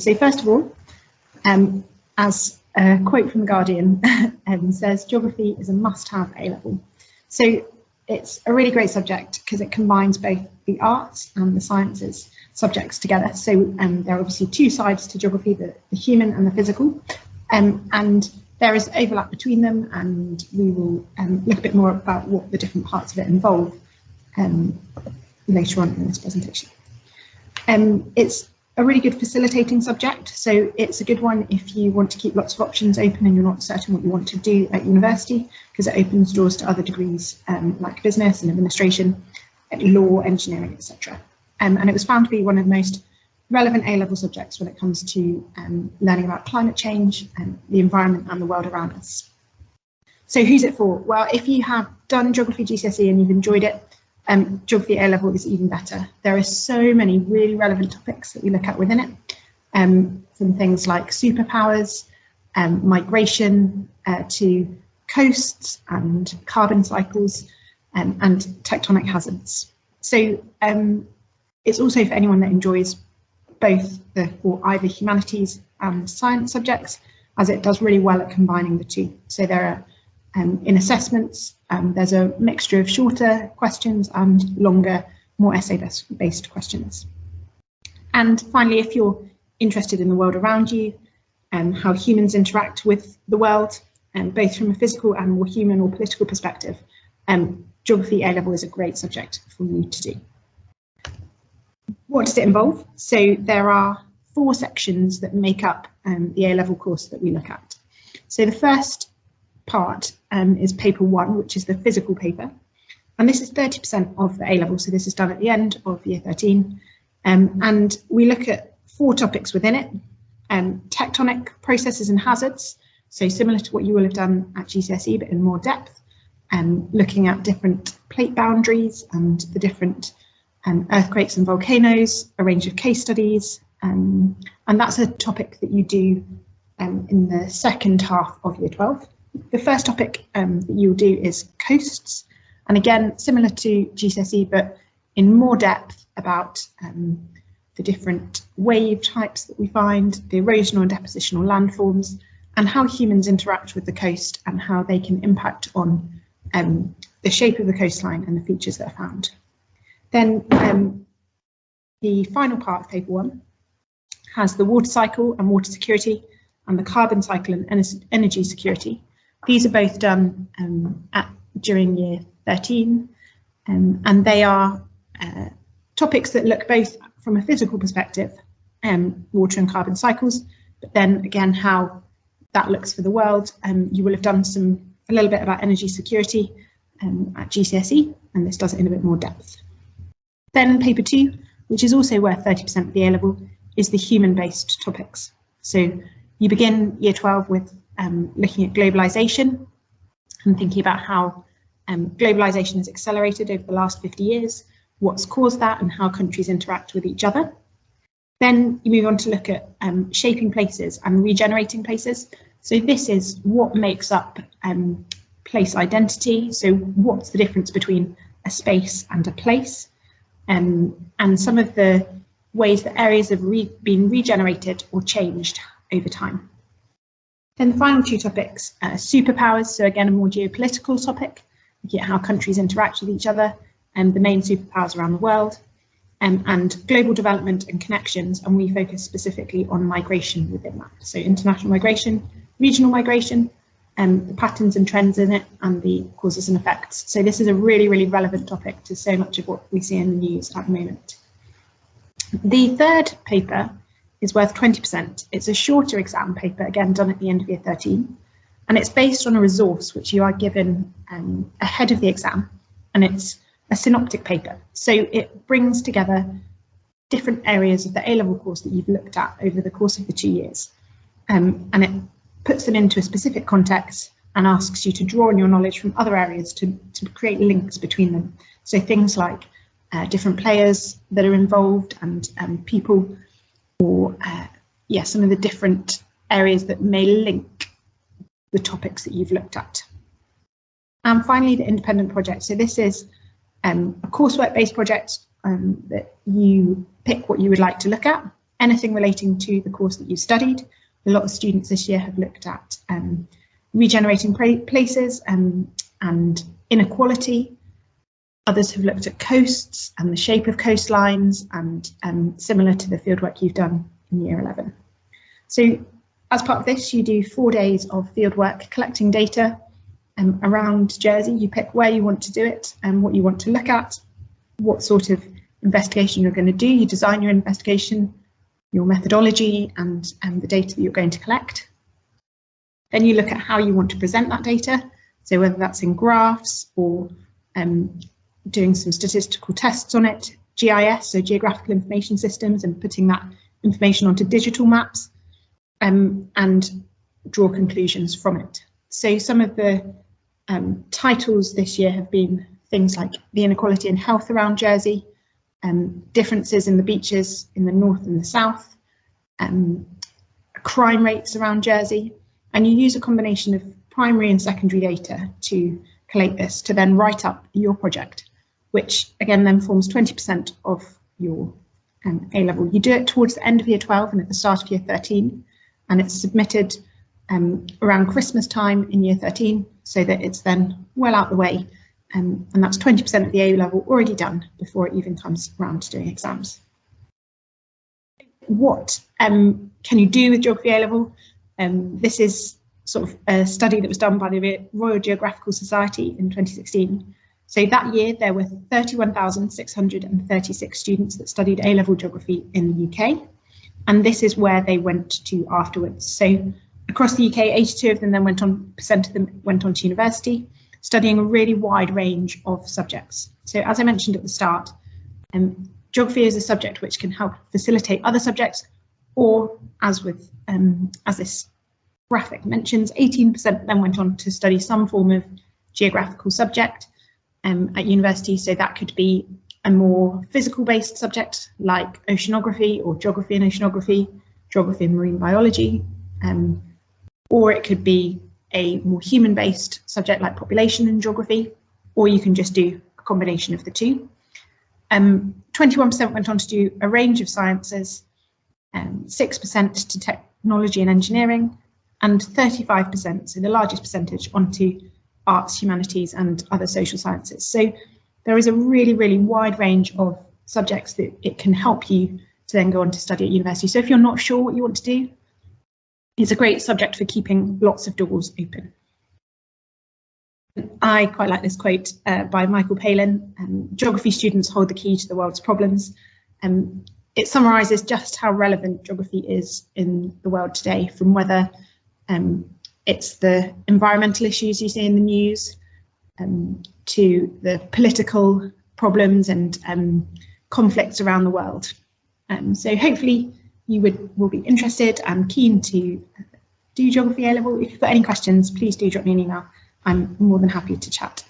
So first of all, as a quote from The Guardian says, geography is a must-have A-level. So it's a really great subject because it combines both the arts and the sciences subjects together. So there are obviously two sides to geography, the human and the physical, and there is overlap between them, and we will look a bit more about what the different parts of it involve later on in this presentation. It's a really good facilitating subject, so it's a good one if you want to keep lots of options open and you're not certain what you want to do at university, because it opens doors to other degrees like business and administration, law, engineering, etc. And it was found to be one of the most relevant A-level subjects when it comes to learning about climate change and the environment and the world around us. So who's it for? Well, if you have done geography GCSE and you've enjoyed it, geography A-level is even better. There are so many really relevant topics that we look at within it, from things like superpowers, migration, to coasts and carbon cycles, and tectonic hazards. So it's also for anyone that enjoys both or either humanities and science subjects, as it does really well at combining the two. So there are in assessments, there's a mixture of shorter questions and longer, more essay-based questions. And finally, if you're interested in the world around you and how humans interact with the world, both from a physical and more human or political perspective, geography A-level is a great subject for you to do. What does it involve? So there are 4 sections that make up the A-level course that we look at. So the first part is paper 1, which is the physical paper, and this is 30% of the A-level, so this is done at the end of year 13, and we look at 4 topics within it: tectonic processes and hazards, so similar to what you will have done at GCSE but in more depth, looking at different plate boundaries and the different earthquakes and volcanoes, a range of case studies, and that's a topic that you do in the second half of year 12. The first topic that you'll do is coasts, and again similar to GCSE but in more depth about the different wave types that we find, the erosional and depositional landforms, and how humans interact with the coast and how they can impact on the shape of the coastline and the features that are found. Then the final part of paper 1 has the water cycle and water security, and the carbon cycle and energy security. These are both done during year 13, and they are topics that look both from a physical perspective, water and carbon cycles, but then again how that looks for the world. You will have done a little bit about energy security at GCSE, and this does it in a bit more depth. Then paper 2, which is also worth 30% of the A-level, is the human-based topics. So you begin year 12 with looking at globalization and thinking about how globalization has accelerated over the last 50 years, what's caused that and how countries interact with each other. Then you move on to look at shaping places and regenerating places. So this is what makes up place identity. So what's the difference between a space and a place, and some of the ways that areas have been regenerated or changed over time. Then the final 2 topics, superpowers, so again a more geopolitical topic, looking at how countries interact with each other and the main superpowers around the world, and global development and connections, and we focus specifically on migration within that. So international migration, regional migration, the patterns and trends in it, and the causes and effects. So this is a really, really relevant topic to so much of what we see in the news at the moment. The third paper is worth 20%. It's a shorter exam paper, again done at the end of year 13, and it's based on a resource which you are given ahead of the exam, and it's a synoptic paper. So it brings together different areas of the A-level course that you've looked at over the course of the 2 years, and it puts them into a specific context and asks you to draw on your knowledge from other areas to create links between them. So things like different players that are involved and people, or some of the different areas that may link the topics that you've looked at. And finally, the independent project. So this is a coursework-based project that you pick what you would like to look at, anything relating to the course that you studied. A lot of students this year have looked at regenerating places and inequality. Others have looked at coasts and the shape of coastlines, and similar to the fieldwork you've done in year 11. So as part of this, you do 4 days of fieldwork collecting data around Jersey. You pick where you want to do it and what you want to look at, what sort of investigation you're going to do. You design your investigation, your methodology, and the data that you're going to collect. Then you look at how you want to present that data. So whether that's in graphs or doing some statistical tests on it, GIS, so geographical information systems, and putting that information onto digital maps, and draw conclusions from it. So some of the titles this year have been things like the inequality in health around Jersey, differences in the beaches in the north and the south, crime rates around Jersey, and you use a combination of primary and secondary data to collate this to then write up your project, which again then forms 20% of your A-level. You do it towards the end of year 12 and at the start of year 13, and it's submitted around Christmas time in year 13, so that it's then well out the way, and that's 20% of the A-level already done before it even comes around to doing exams. What can you do with Geography A-level? This is sort of a study that was done by the Royal Geographical Society in 2016. So that year there were 31,636 students that studied A-level geography in the UK, and this is where they went to afterwards. So across the UK, 82% of them then went on to university, studying a really wide range of subjects. So as I mentioned at the start, geography is a subject which can help facilitate other subjects, or as this graphic mentions, 18% then went on to study some form of geographical subject at university. So that could be a more physical based subject like oceanography or geography and oceanography, geography and marine biology, or it could be a more human based subject like population and geography, or you can just do a combination of the two. 21% went on to do a range of sciences, 6% to technology and engineering, and 35%, so the largest percentage, onto arts, humanities and other social sciences. So there is a really, really wide range of subjects that it can help you to then go on to study at university. So if you're not sure what you want to do, it's a great subject for keeping lots of doors open. I quite like this quote by Michael Palin: geography students hold the key to the world's problems. It summarises just how relevant geography is in the world today, from whether it's the environmental issues you see in the news, to the political problems and conflicts around the world. So hopefully you will be interested and keen to do Geography A-level. If you've got any questions, please do drop me an email. I'm more than happy to chat.